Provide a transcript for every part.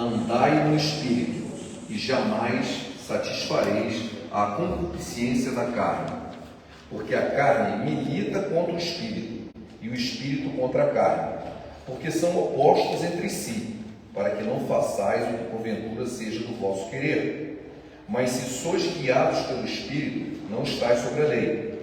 andai no Espírito, e jamais satisfareis a concupiscência da carne. Porque a carne milita contra o Espírito, e o Espírito contra a carne, porque são opostos entre si, para que não façais o que porventura seja do vosso querer. Mas se sois guiados pelo Espírito, não estáis sobre a lei.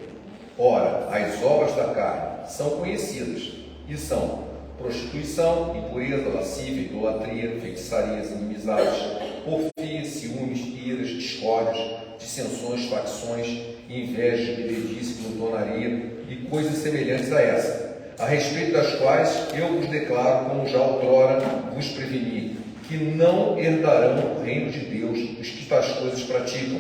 Ora, as obras da carne são conhecidas, e são prostituição, impureza, lascívia, idolatria, feitiçarias, inimizades, porfias, ciúmes, iras, discórdias, dissensões, facções, invejas, bebedice, glutonaria e coisas semelhantes a essa, a respeito das quais eu vos declaro, como já outrora vos preveni, que não herdarão o reino de Deus os que tais coisas praticam.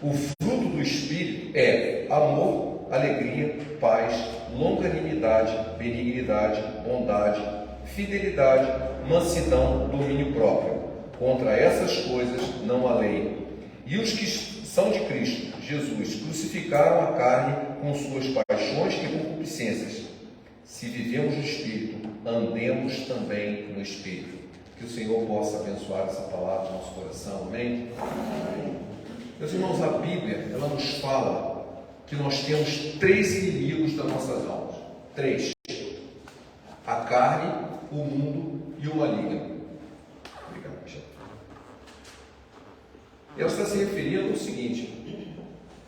O fruto do Espírito é amor, alegria, paz, longanimidade, benignidade, bondade, fidelidade, mansidão, domínio próprio. Contra essas coisas não há lei. E os que são de Cristo Jesus crucificaram a carne com suas paixões e concupiscências. Se vivemos no Espírito, andemos também no Espírito. Que o Senhor possa abençoar essa palavra no nosso coração. Amém? Meus irmãos, a Bíblia, ela nos fala que nós temos 3 inimigos das nossas almas. 3. A carne, o mundo e o maligno. Obrigado, Michel. Ela está se referindo ao seguinte: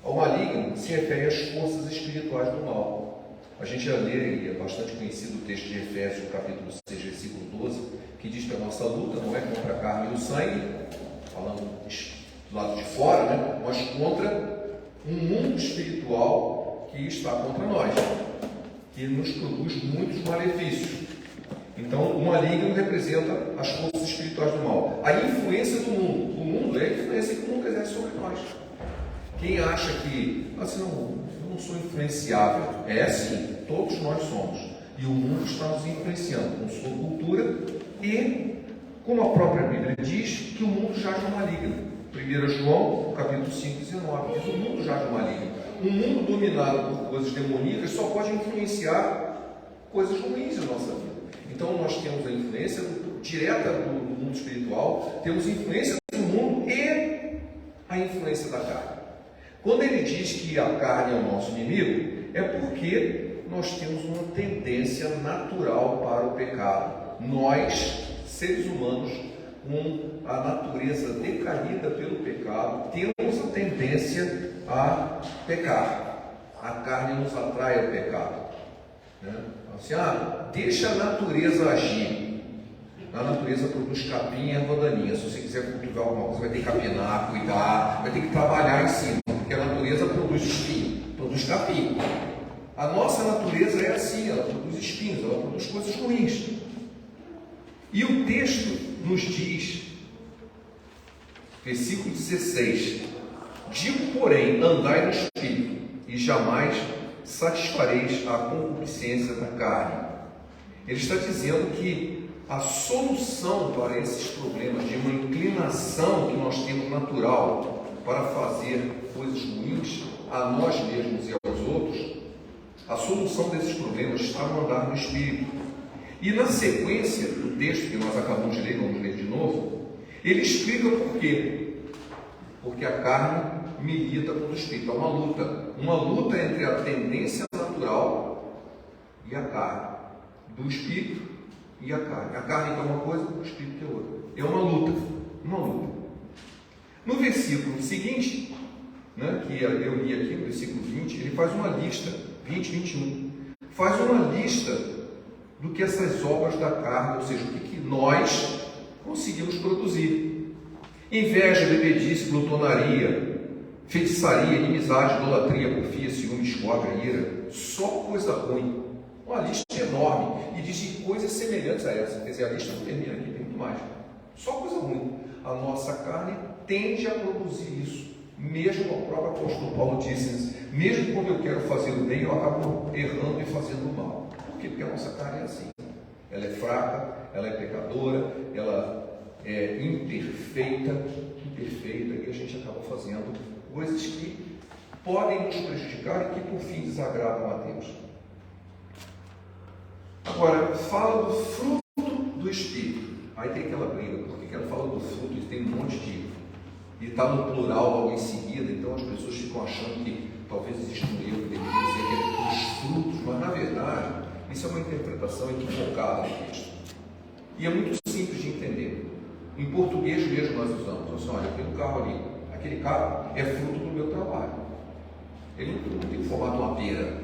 ao maligno se refere às forças espirituais do mal. A gente já lê, e é bastante conhecido o texto de Efésios, capítulo 6, versículo 12, que diz que a nossa luta não é contra a carne e o sangue, falando do lado de fora, né? Mas contra um mundo espiritual que está contra nós, que nos produz muitos malefícios. Então, o maligno representa as forças espirituais do mal. A influência do mundo. O mundo é a influência que o mundo exerce sobre nós. Quem acha que, assim, não, eu não sou influenciável, é assim, todos nós somos. E o mundo está nos influenciando com sua cultura e, como a própria Bíblia diz, que o mundo jaz no maligno. 1 João, capítulo 5, 19, diz: o mundo jaz no maligno. Um mundo dominado por coisas demoníacas só pode influenciar coisas ruins na nossa vida. Então nós temos a influência direta do mundo espiritual, temos influência do mundo e a influência da carne. Quando ele diz que a carne é o nosso inimigo, é porque nós temos uma tendência natural para o pecado. Nós, seres humanos, com a natureza decaída pelo pecado, temos a tendência a pecar. A carne nos atrai ao pecado, né? Assim, deixa a natureza agir. A natureza produz capim e erva daninha. Se você quiser cultivar alguma coisa, vai ter que capinar, cuidar, vai ter que trabalhar em cima, porque a natureza produz espinho, produz capim. A nossa natureza é assim, ela produz espinhos, ela produz coisas ruins. E o texto nos diz, versículo 16: digo, porém, andai no Espírito, e jamais satisfareis a concupiscência da carne. Ele está dizendo que a solução para esses problemas de uma inclinação que nós temos natural para fazer coisas ruins a nós mesmos e aos outros, a solução desses problemas está no andar no Espírito. E na sequência do texto que nós acabamos de ler, vamos ler de novo, ele explica por quê. Porque a carne milita contra o Espírito. É uma luta entre a tendência natural e a carne, do Espírito e a carne. A carne é uma coisa, o Espírito é outra. É uma luta. No versículo seguinte, né, que eu li aqui, no versículo 20, ele faz uma lista, 20, 21, faz uma lista do que essas obras da carne, ou seja, o que nós conseguimos produzir: inveja, bebedice, glutonaria, feitiçaria, inimizade, idolatria, porfia, ciúme, discórdia, ira, só coisa ruim. Uma lista enorme, e diz de coisas semelhantes a essa. Quer dizer, a lista não termina aqui, tem muito mais. Só coisa ruim. A nossa carne tende a produzir isso. Mesmo o próprio apóstolo Paulo disse, mesmo quando eu quero fazer o bem, eu acabo errando e fazendo o mal. Por quê? Porque a nossa carne é assim. Ela é fraca, ela é pecadora, ela é imperfeita, e a gente acaba fazendo coisas que podem nos prejudicar e que por fim desagradam a Deus. Agora, fala do fruto do Espírito. Aí tem aquela briga, porque ela fala do fruto e tem um monte de... E está no plural logo em seguida, então as pessoas ficam achando que talvez exista um erro que deveria dizer que é os frutos, mas na verdade, isso é uma interpretação equivocada do texto. E é muito simples de entender. Em português mesmo nós usamos, assim, olha, tem um carro ali, aquele carro é fruto do meu trabalho. Ele não tem o formato de uma pera,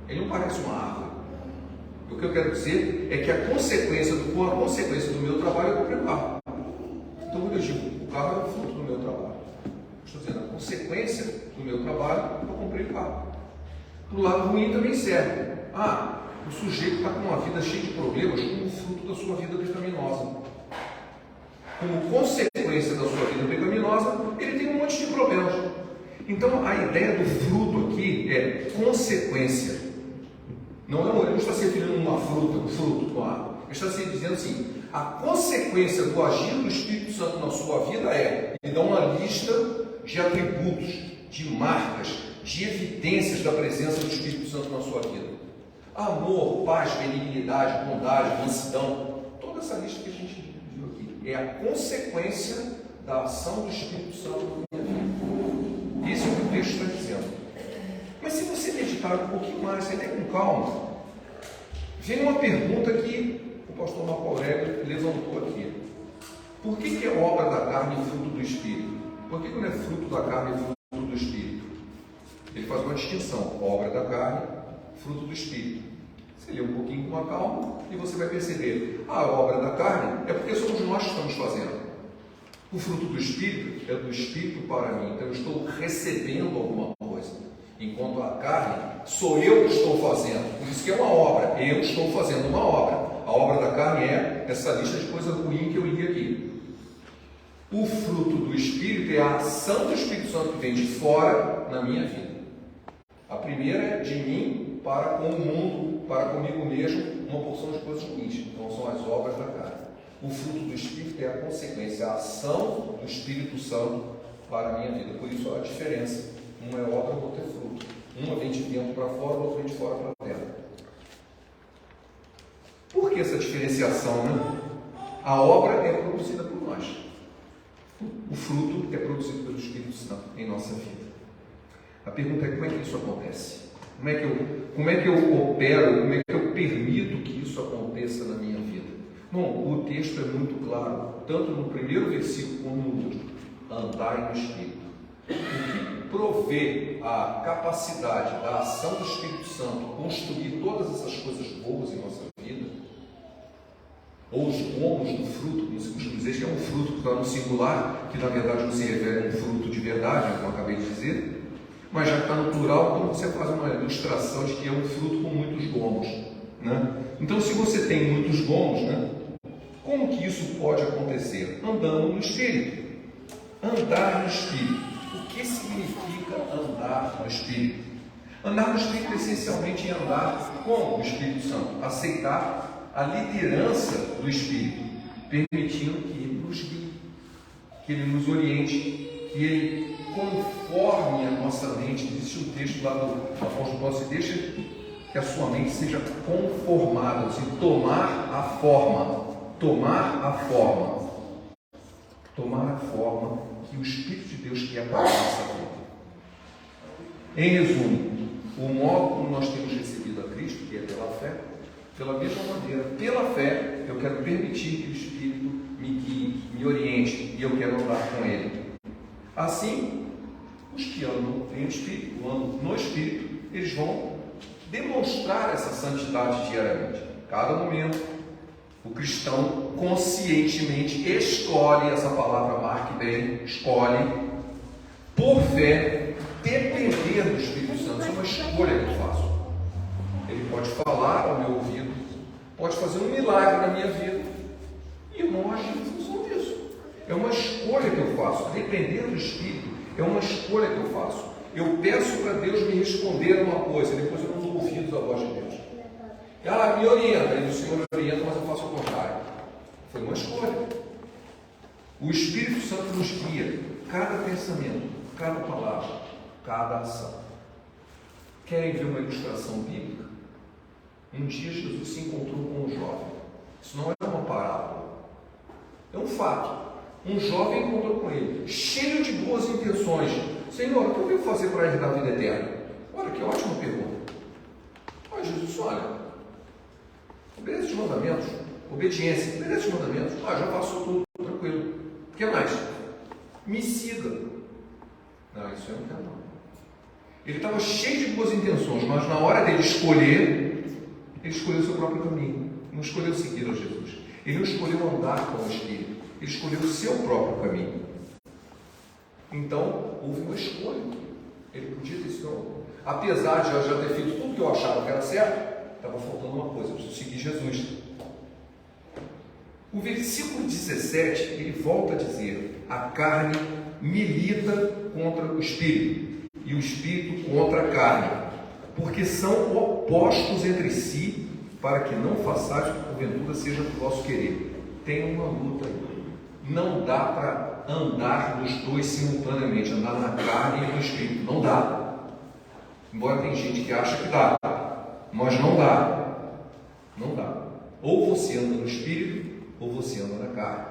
ele não parece uma árvore. O que eu quero dizer é que com a consequência do meu trabalho eu comprei o carro. Então quando eu digo, o carro é o fruto do meu trabalho. Estou dizendo, a consequência do meu trabalho, eu comprei o carro. Do lado ruim também serve. O sujeito está com uma vida cheia de problemas como fruto da sua vida pecaminosa. Como consequência da sua vida pecaminosa, ele tem um monte de problemas. Então a ideia do fruto aqui é consequência. Ele não está se referindo a uma fruta, um fruto, claro. Ele está se dizendo assim, a consequência do agir do Espírito Santo na sua vida ele dá uma lista de atributos, de marcas, de evidências da presença do Espírito Santo na sua vida. Amor, paz, benignidade, bondade, mansidão, toda essa lista que a gente viu aqui é a consequência da ação do Espírito Santo na minha vida. Isso é o que o texto está dizendo. Mas se você meditar um pouquinho mais, até com calma, vem uma pergunta que o pastor Marco Aurélio levantou aqui. Por que é obra da carne e fruto do Espírito? Por que não é fruto da carne e fruto do Espírito? Ele faz uma distinção, obra da carne, fruto do Espírito. Você lê um pouquinho com uma calma e você vai perceber, a obra da carne é porque somos nós que estamos fazendo. O fruto do Espírito é do Espírito para mim, então eu estou recebendo alguma coisa. Enquanto a carne, sou eu que estou fazendo, por isso que é uma obra, eu estou fazendo uma obra. A obra da carne é essa lista de coisas ruins que eu li aqui. O fruto do Espírito é a ação do Espírito Santo que vem de fora na minha vida. A primeira é de mim para com o mundo, para comigo mesmo, uma porção de coisas ruins. Então são as obras da carne. O fruto do Espírito é a consequência, a ação do Espírito Santo para a minha vida. Por isso a diferença. Uma é obra, outra é fruto. Uma vem de dentro para fora, outra vem de fora para dentro. Por que essa diferenciação, né? A obra é produzida por nós. O fruto é produzido pelo Espírito Santo em nossa vida. A pergunta é como é que isso acontece? Como é que eu opero, como é que eu permito que isso aconteça na minha vida? Bom, o texto é muito claro, tanto no primeiro versículo como no último. Andai no Espírito. O que provê a capacidade da ação do Espírito Santo construir todas essas coisas boas em nossa vida, ou os gomos do fruto, como se costuma dizer, que é um fruto que está no singular, que na verdade não se refere a um fruto de verdade, como eu acabei de dizer, mas já que está no plural, então você faz uma ilustração de que é um fruto com muitos gomos, né? Então, se você tem muitos gomos, né, como que isso pode acontecer? Andando no Espírito. Andar no Espírito. O que significa andar no Espírito? Andar no Espírito essencialmente é andar com o Espírito Santo, aceitar a liderança do Espírito, permitindo que Ele nos guie, que Ele nos oriente, que Ele conforme a nossa mente. Existe um texto lá do apóstolo Paulo, deixa que a sua mente seja conformada, assim, tomar a forma que o Espírito de Deus quer para a nossa vida. Em resumo, o modo como nós temos recebido a Cristo, que é pela fé, pela mesma maneira, pela fé, eu quero permitir que o Espírito me guie, me oriente, e eu quero andar com Ele. Assim, os que andam em Espírito, andam no Espírito, eles vão demonstrar essa santidade diariamente. Cada momento, o cristão conscientemente escolhe, essa palavra marque bem, escolhe, por fé, depender do Espírito Santo. Isso é uma escolha que eu faço. Ele pode falar ao meu ouvido, pode fazer um milagre na minha vida, e eu não agir em função disso. É uma escolha que eu faço. Depender do Espírito é uma escolha que eu faço. Eu peço para Deus me responder a uma coisa, depois eu não dou ouvidos à voz de Deus. Me orienta, e o Senhor me orienta, mas eu faço o contrário. Foi uma escolha. O Espírito Santo nos guia, cada pensamento, cada palavra, cada ação. Querem ver uma ilustração bíblica? Um dia Jesus se encontrou com um jovem. Isso não é uma parábola. É um fato. Um jovem encontrou com ele, cheio de boas intenções. Senhor, o que eu devo fazer para herdar a vida eterna? Olha, que ótima pergunta. Olha, Jesus, olha, obedece os mandamentos. Obediência, obedece os mandamentos. Já passou tudo, tranquilo. O que mais? Me siga. Não, isso eu não quero não. Ele estava cheio de boas intenções, mas na hora dele escolher, ele escolheu o seu próprio caminho. Não escolheu seguir a Jesus. Ele não escolheu andar com o Espírito. Ele escolheu o seu próprio caminho. Então, houve uma escolha. Ele podia ter sido. Apesar de eu já ter feito tudo que eu achava que era certo, estava faltando uma coisa: eu preciso seguir Jesus. O versículo 17, ele volta a dizer: a carne milita contra o Espírito, e o Espírito contra a carne, porque são opostos entre si, para que não façais o que porventura seja do vosso querer. Tem uma luta aí. Não dá para andar nos dois simultaneamente, andar na carne e no Espírito. Não dá. Embora tem gente que acha que dá, mas não dá. Não dá. Ou você anda no Espírito, ou você anda na carne.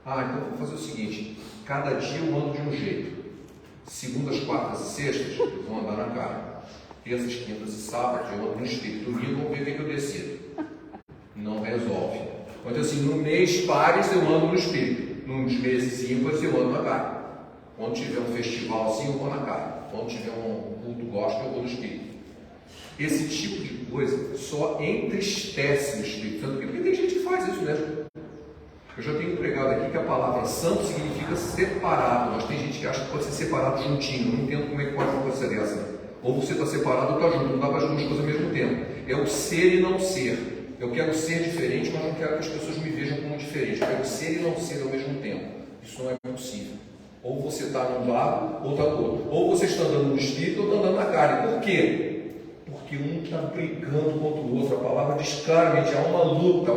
Então vou fazer o seguinte: cada dia eu ando de um jeito. Segundas, quartas e sextas eu vou andar na carne. Terças, quintas e sábados eu ando no Espírito. Domingo vamos ver o que eu decido. Não resolve. Então assim, no mês pares eu ando no Espírito. Nos meses ímpares eu ando na carne. Quando tiver um festival assim eu vou na carne. Quando tiver um culto gospel eu vou no Espírito. Esse tipo de coisa só entristece o Espírito Santo. Porque tem gente que faz isso mesmo. Eu já tenho pregado aqui que a palavra santo significa separado, mas tem gente que acha que pode ser separado juntinho. Eu não entendo como é que pode uma coisa dessa. Ou você está separado ou está junto, não dá para as duas coisas ao mesmo tempo. É o ser e não ser. Eu quero ser diferente, mas não quero que as pessoas me vejam como diferente. Eu quero ser e não ser ao mesmo tempo. Isso não é possível. Ou você está num lado ou está no outro. Ou você está andando no Espírito ou está andando na carne. Por quê? Porque um está brigando contra o outro. A palavra diz claramente: há uma luta,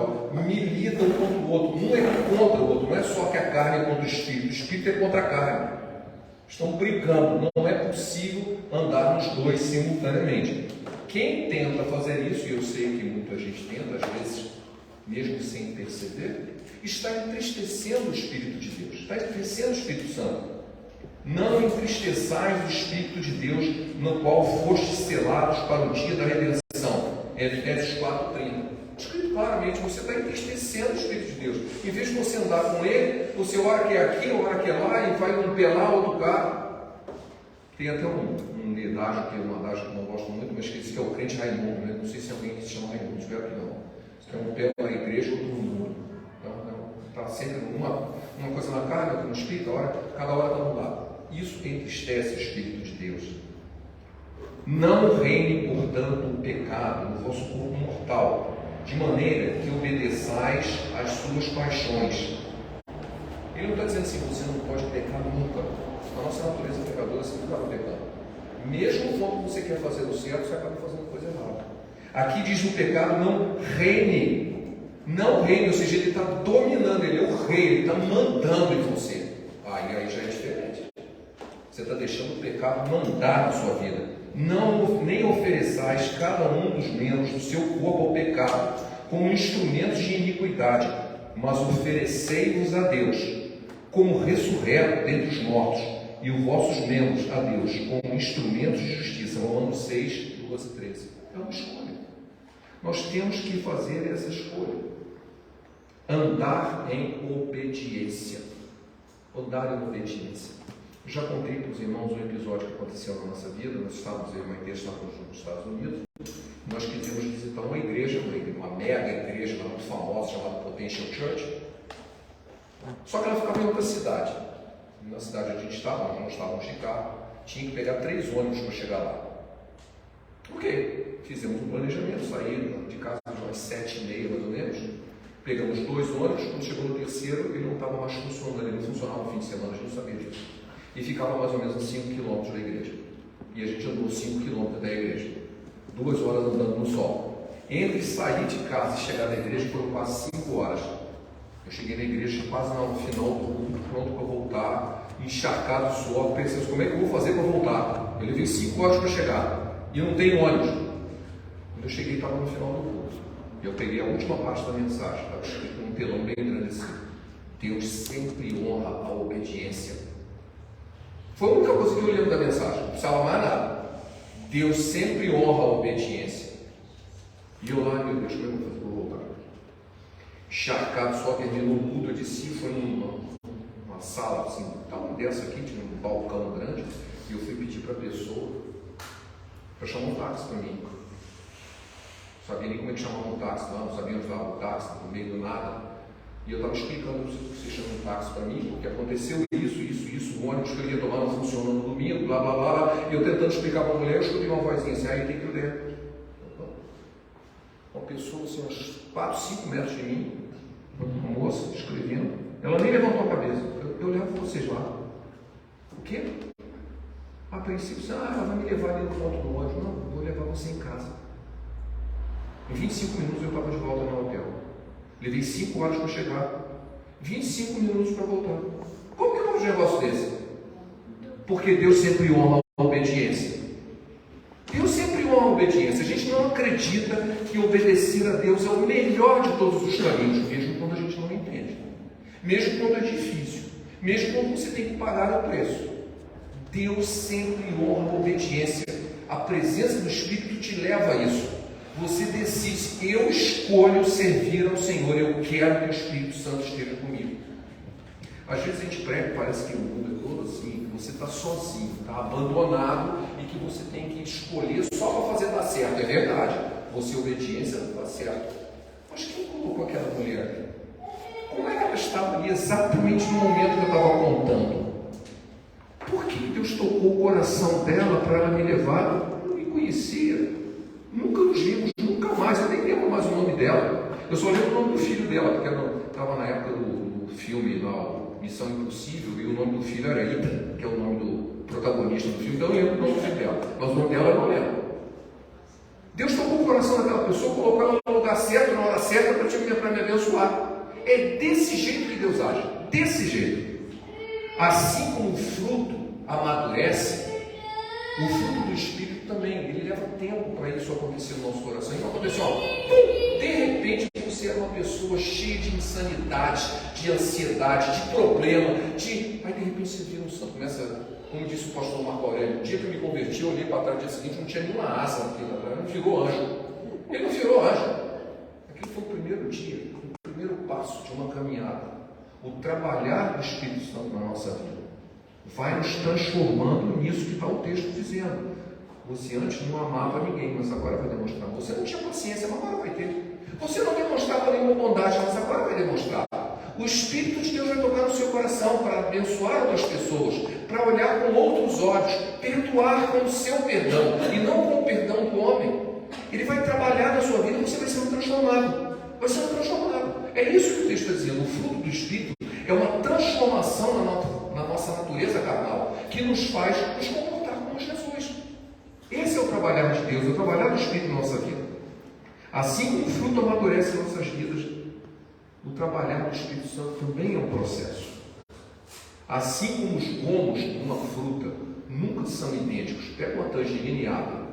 militam contra o outro. Um é contra o outro. Não é só que a carne é contra o Espírito é contra a carne. Estão brigando. Não é possível andar nos dois simultaneamente. Quem tenta fazer isso, e eu sei que muita gente tenta, às vezes, mesmo sem perceber, está entristecendo o Espírito de Deus, está entristecendo o Espírito Santo. Não entristeçais o Espírito de Deus, no qual fostes selados para o dia da redenção. Efésios 4:30. Escrito claramente: você está entristecendo o Espírito de Deus. Em vez de você andar com ele, você ora que é aqui, ora que é lá, e vai um pelar outro carro. Tem até um adágio, que é um adágio que eu não gosto muito, mas que diz que é o crente Raimundo, né? Não sei se é alguém que se chama Raimundo, espero que não. Que é um pé na igreja, outro no mundo. Então, está sempre uma coisa na carne, outra no Espírito, cada hora está no lado. Isso entristece o Espírito de Deus. Não reine, portanto, o pecado no vosso corpo mortal, de maneira que obedeçais às suas paixões. Ele não está dizendo assim: você não pode pecar nunca. A nossa natureza pecadora sempre acaba pecando. Mesmo quando você quer fazer o certo, você acaba fazendo coisa errada. Aqui diz: o pecado não reine. Não reine, ou seja, ele está dominando, ele é o rei, ele está mandando em você. E aí já é diferente. Você está deixando o pecado mandar na sua vida. Não, nem ofereçais cada um dos membros do seu corpo ao pecado, como instrumentos de iniquidade, mas oferecei-vos a Deus, como ressurreto dentre os mortos, e os vossos membros a Deus, como instrumentos de justiça. Romanos 6, 12 e 13. É uma escolha. Nós temos que fazer essa escolha. Andar em obediência. Andar em obediência. Eu já contei para os irmãos um episódio que aconteceu na nossa vida. Nós estávamos em uma igreja, estávamos nos Estados Unidos. Nós quisemos visitar uma igreja, uma mega igreja muito famosa, chamada Potential Church. Só que ela ficava em outra cidade. Na cidade onde a gente estava, nós não estávamos de carro, tinha que pegar 3 ônibus para chegar lá. Ok, fizemos um planejamento, saí de casa às 7h30 mais ou menos, pegamos 2 ônibus. Quando chegou no terceiro, ele não estava mais funcionando, ele não funcionava no fim de semana, a gente não sabia disso. E ficava mais ou menos a 5 km da igreja. E a gente andou 5 km até a igreja, 2 horas andando no sol. Entre sair de casa e chegar na igreja foram quase 5 horas. Eu cheguei na igreja quase no final do culto, pronto para voltar, encharcado de suor, pensando: como é que eu vou fazer para voltar? Eu levei 5 horas para chegar e não tem ônibus. Quando eu cheguei, estava no final do culto. E eu peguei a última parte da mensagem, estava escrito num telão bem grande assim: Deus sempre honra a obediência. Foi a única coisa que eu lembro da mensagem, não precisava mais nada. Deus sempre honra a obediência. E eu lá, meu Deus, como é que eu vou fazer para voltar? Encharcado, só terminou mudo, eu desci, foi numa sala assim, tal dessa aqui, tinha um balcão grande, e eu fui pedir para a pessoa para chamar um táxi para mim. Não sabia nem como é que chamava um táxi lá, não sabia onde estava o táxi, no meio do nada. E eu estava explicando para você chamar um táxi para mim, porque aconteceu isso, o ônibus que eu ia tomar não funcionou no domingo, blá blá blá. E eu tentando explicar para a mulher, eu escutei uma vozinha assim, aí tem que ler. Uma pessoa assim, uns 4, 5 metros de mim, uma moça escrevendo, ela nem levantou a cabeça. Eu levo vocês lá. O quê? A princípio, ela vai me levar ali no ponto do ônibus. Não, vou levar você em casa. Em 25 minutos eu estava de volta no hotel. Levei 5 horas para chegar. 25 minutos para voltar. Como que eu faço um negócio desse? Porque Deus sempre honra a obediência. Deus sempre honra a obediência. A gente não acredita que obedecer a Deus é o melhor de todos os caminhos, mesmo quando a gente não entende. Mesmo quando é difícil. Mesmo quando você tem que pagar o preço. Deus sempre honra a obediência. A presença do Espírito te leva a isso. Você decide, eu escolho servir ao Senhor, eu quero que o Espírito Santo esteja comigo. Às vezes a gente prega, parece que o mundo é todo assim, que você está sozinho, está abandonado e que você tem que escolher só para fazer dar certo. É verdade, você obediência não dá certo. Mas quem colocou aquela mulher ali? Como é que ela estava ali exatamente no momento que eu estava contando? Por que Deus tocou o coração dela para ela me levar? Eu não me conhecia. Nunca nos vimos, nunca mais, eu nem lembro mais o nome dela. Eu só lembro o nome do filho dela, porque eu estava na época do filme Missão Impossível, e o nome do filho era Ethan, que é o nome do protagonista do filme, então eu lembro o nome do filho dela, mas o nome dela eu não lembro. Deus tocou o coração daquela pessoa, colocou ela no lugar certo, na hora certa, para me abençoar. É desse jeito que Deus age, desse jeito. Assim como o fruto amadurece, o fruto do Espírito também, ele leva tempo para isso acontecer no nosso coração. Então aconteceu, de repente você era uma pessoa cheia de insanidade, de ansiedade, de problema, aí de repente você vira um santo, começa, como disse o pastor Marco Aurélio, o dia que eu me converti, eu olhei para trás no dia seguinte, não tinha nenhuma asa aqui, ele não virou anjo. Ele não virou anjo. Aquele foi o primeiro dia, o primeiro passo de uma caminhada. O trabalhar do Espírito Santo na nossa vida vai nos transformando nisso que está o texto dizendo. Você antes não amava ninguém, mas agora vai demonstrar. Você não tinha paciência, mas agora vai ter. Você não demonstrava nenhuma bondade, mas agora vai demonstrar. O Espírito de Deus vai tocar no seu coração para abençoar outras pessoas, para olhar com outros olhos, perdoar com o seu perdão e não com o perdão do homem. Ele vai trabalhar na sua vida e você vai sendo transformado. Vai sendo transformado. É isso que o texto está dizendo. O fruto do Espírito é uma transformação na nossa natureza carnal que nos faz nos comportar como Jesus. Esse é o trabalhar de Deus, é o trabalhar do Espírito na nossa vida. Assim como o fruto amadurece em nossas vidas, o trabalhar do Espírito Santo também é um processo. Assim como os gomos de uma fruta nunca são idênticos, pega uma tangerina e abre.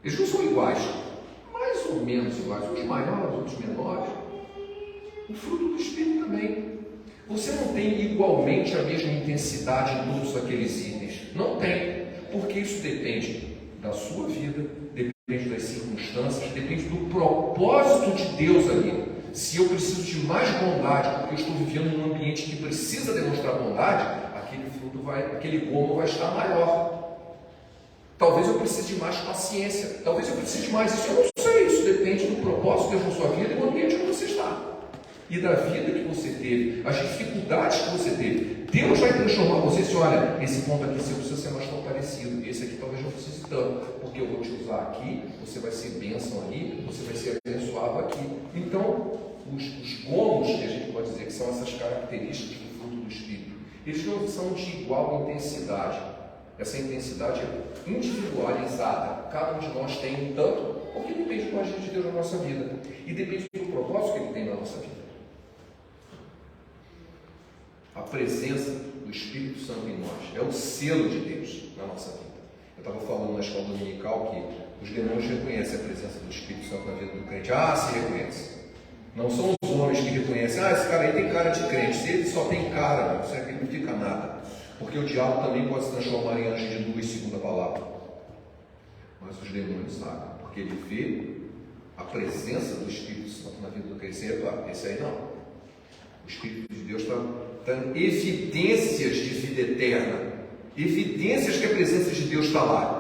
Eles não são iguais, mais ou menos iguais, uns maiores, outros menores. O fruto do Espírito também. Você não tem igualmente a mesma intensidade em todos aqueles itens. Não tem, porque isso depende da sua vida, depende das circunstâncias, depende do propósito de Deus ali. Se eu preciso de mais bondade, porque eu estou vivendo num ambiente que precisa demonstrar bondade, aquele gomo vai estar maior. Talvez eu precise de mais paciência, talvez eu precise de mais isso. Eu não sei, isso depende do propósito de Deus na sua vida e do ambiente que você está. E da vida que você teve, as dificuldades que você teve. Deus vai transformar você se olha, esse ponto aqui você precisa ser mais fortalecido, esse aqui talvez não precise tanto, porque eu vou te usar aqui, você vai ser bênção ali, você vai ser abençoado aqui. Então, os gomos, que a gente pode dizer que são essas características do fruto do Espírito, eles não são de igual intensidade. Essa intensidade é individualizada. Cada um de nós tem um tanto, porque depende do agir de Deus na nossa vida. E depende do propósito que Ele tem na nossa vida. A presença do Espírito Santo em nós é o selo de Deus na nossa vida. Eu estava falando na escola dominical que os demônios reconhecem a presença do Espírito Santo na vida do crente. Se reconhece. Não são os homens que reconhecem, esse cara aí tem cara de crente. Se ele só tem cara, não significa nada. Porque o diabo também pode se transformar em anjo de luz, segundo a palavra. Mas os demônios sabem, porque ele vê a presença do Espírito Santo na vida do crente. Esse aí não. O Espírito de Deus está dando evidências de vida eterna. Evidências que a presença de Deus está lá.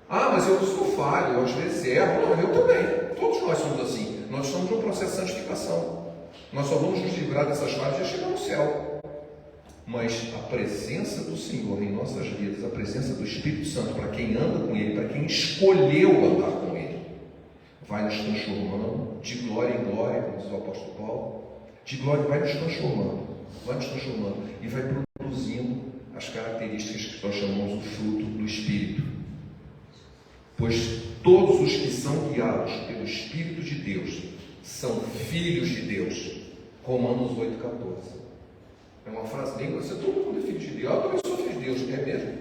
Mas eu sou falho, eu às vezes erro. Não, eu também. Todos nós somos assim. Nós estamos num processo de santificação. Nós só vamos nos livrar dessas falhas e chegar no céu. Mas a presença do Senhor em nossas vidas, a presença do Espírito Santo, para quem anda com Ele, para quem escolheu andar com Ele, vai nos transformando de glória em glória, como diz o apóstolo Paulo. De glória vai nos transformando e vai produzindo as características que nós chamamos de fruto do Espírito. Pois todos os que são guiados pelo Espírito de Deus são filhos de Deus. Romanos 8,14. É uma frase bem grossa. Todo mundo é filho de Deus. Eu também sou filho de Deus. É mesmo?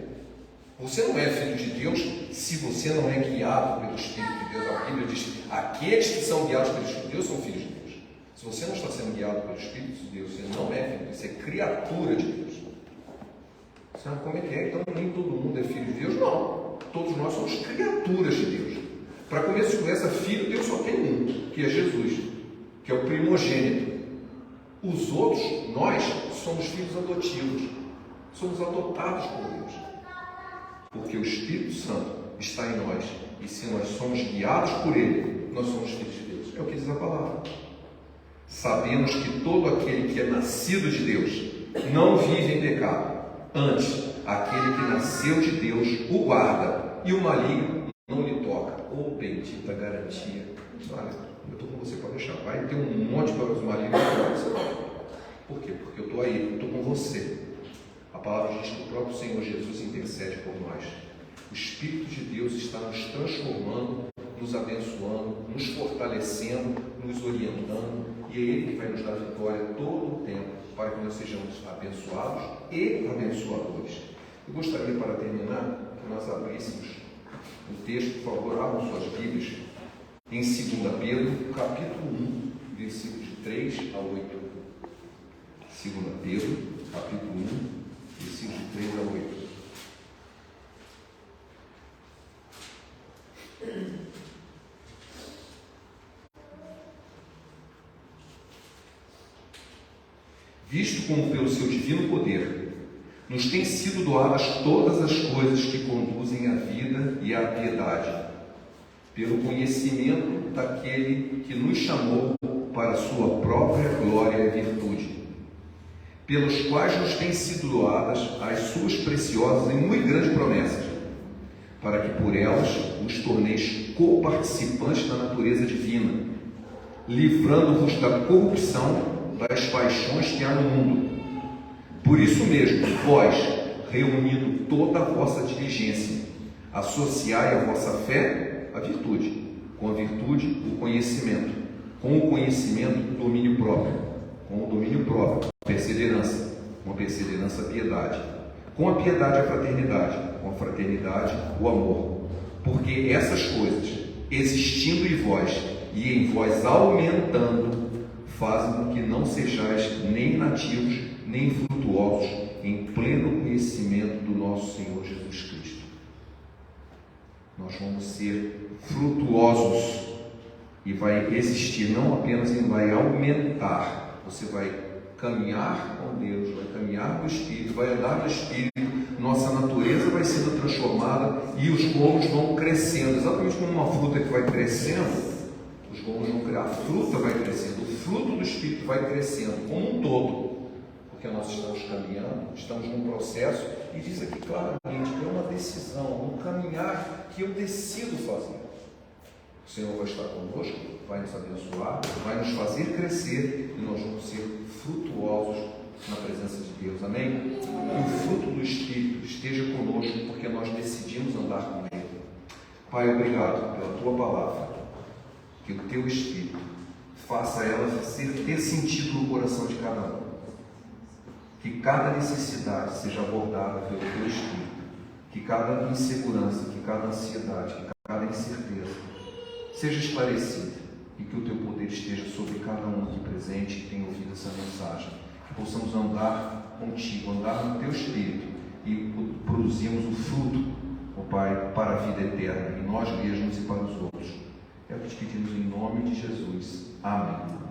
Você não é filho de Deus se você não é guiado pelo Espírito de Deus. A Bíblia diz: aqueles que são guiados pelo Espírito de Deus são filhos de Deus. Se você não está sendo guiado pelo Espírito de Deus, você não é filho de Deus, você é criatura de Deus. Sabe como é que é? Então nem todo mundo é filho de Deus? Não. Todos nós somos criaturas de Deus. Para começo de conversa, filho, Deus só tem um, que é Jesus, que é o primogênito. Os outros, nós, somos filhos adotivos. Somos adotados por Deus. Porque o Espírito Santo está em nós. E se nós somos guiados por Ele, nós somos filhos de Deus. É o que diz a palavra. Sabemos que todo aquele que é nascido de Deus não vive em pecado. Antes, aquele que nasceu de Deus o guarda, e o maligno não lhe toca. Oh, bendita garantia. Olha, eu estou com você para deixar. Vai ter um monte para os malignos. Por quê? Porque eu estou aí, eu estou com você. A palavra diz que o próprio Senhor Jesus intercede por nós. O Espírito de Deus está nos transformando, nos abençoando, nos fortalecendo, nos orientando, e é Ele que vai nos dar vitória todo o tempo, para que nós sejamos abençoados e abençoadores. Eu gostaria, para terminar, que nós abríssemos o texto. Por favor, abram suas Bíblias em 2 Pedro, capítulo 1, versículos de 3 a 8. 2 Pedro, capítulo 1, versículos de 3 a 8. Visto como pelo seu divino poder nos têm sido doadas todas as coisas que conduzem à vida e à piedade, pelo conhecimento daquele que nos chamou para a sua própria glória e virtude, pelos quais nos têm sido doadas as suas preciosas e muito grandes promessas, para que por elas os torneis coparticipantes da natureza divina, livrando-vos da corrupção das paixões que há no mundo. Por isso mesmo, vós, reunindo toda a vossa diligência, associai a vossa fé à virtude, com a virtude o conhecimento, com o conhecimento o domínio próprio, com o domínio próprio a perseverança, com a perseverança a piedade, com a piedade a fraternidade, com a fraternidade o amor. Porque essas coisas, existindo em vós e em vós aumentando, fazem com que não sejais nem nativos, nem frutuosos em pleno conhecimento do nosso Senhor Jesus Cristo. Nós vamos ser frutuosos e vai existir, não apenas vai aumentar. Você vai caminhar com Deus, vai caminhar no Espírito, vai andar no Espírito, nossa natureza vai sendo transformada e os gomos vão crescendo, exatamente como uma fruta que vai crescendo. Os gomos vão criar, a fruta vai crescendo, o fruto do Espírito vai crescendo como um todo, porque nós estamos caminhando, estamos num processo, e diz aqui claramente que é uma decisão, um caminhar que eu decido fazer. O Senhor vai estar conosco, vai nos abençoar, vai nos fazer crescer, e nós vamos ser frutuosos na presença de Deus, amém? Que o fruto do Espírito esteja conosco, porque nós decidimos andar com Ele. Pai, obrigado pela Tua palavra. Que o Teu Espírito faça ela ter sentido no coração de cada um. Que cada necessidade seja abordada pelo Teu Espírito. Que cada insegurança, que cada ansiedade, que cada incerteza seja esclarecida. e que o Teu poder esteja sobre cada um aqui presente que tem ouvido essa mensagem. Que possamos andar contigo, andar no Teu Espírito e produzirmos o fruto, ó Pai, para a vida eterna, em nós mesmos e para os outros. É o que te pedimos em nome de Jesus. Amém.